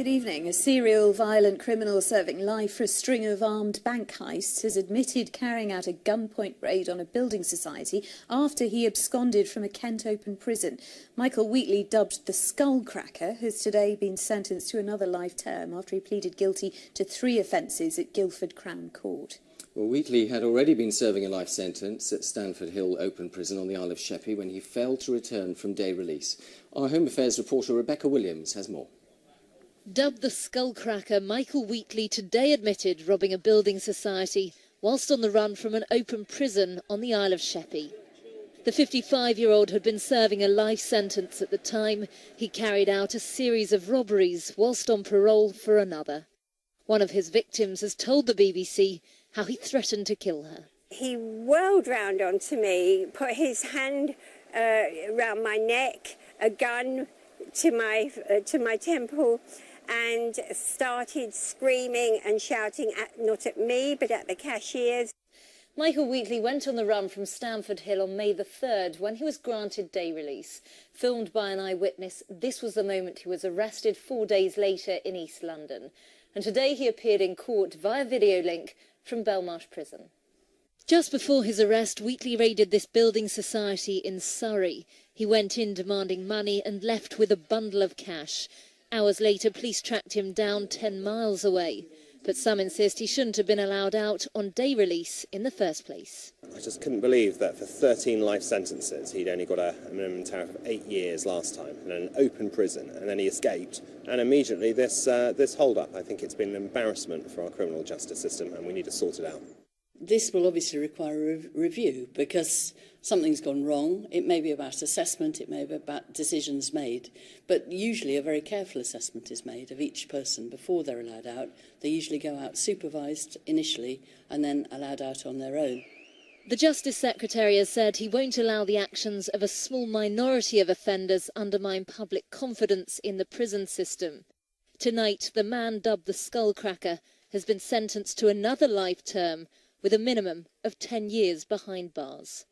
Good evening. A serial violent criminal serving life for a string of armed bank heists has admitted carrying out a gunpoint raid on a building society after he absconded from a Kent open prison. Michael Wheatley, dubbed the Skullcracker, has today been sentenced to another life term after he pleaded guilty to 3 offences at Guildford Crown Court. Well, Wheatley had already been serving a life sentence at Stanford Hill Open Prison on the Isle of Sheppey when he failed to return from day release. Our Home Affairs reporter Rebecca Williams has more. Dubbed the Skullcracker, Michael Wheatley today admitted robbing a building society whilst on the run from an open prison on the Isle of Sheppey. The 55-year-old had been serving a life sentence at the time. He carried out a series of robberies whilst on parole for another. One of his victims has told the BBC how he threatened to kill her. He whirled round onto me, put his hand around my neck, a gun to my temple, and started screaming and shouting, not at me, but at the cashiers. Michael Wheatley went on the run from Stanford Hill on May the 3rd when he was granted day release. Filmed by an eyewitness, this was the moment he was arrested 4 days later in East London. And today he appeared in court via video link from Belmarsh Prison. Just before his arrest, Wheatley raided this building society in Surrey. He went in demanding money and left with a bundle of cash. Hours later, police tracked him down 10 miles away. But some insist he shouldn't have been allowed out on day release in the first place. I just couldn't believe that for 13 life sentences he'd only got a minimum tariff of 8 years last time in an open prison, and then he escaped. And immediately this hold-up. I think it's been an embarrassment for our criminal justice system, and we need to sort it out. This will obviously require a review because something's gone wrong. It may be about assessment, it may be about decisions made, but usually a very careful assessment is made of each person before they're allowed out. They usually go out supervised initially and then allowed out on their own. The Justice Secretary has said he won't allow the actions of a small minority of offenders undermine public confidence in the prison system. Tonight, the man dubbed the Skullcracker has been sentenced to another life term with a minimum of 10 years behind bars.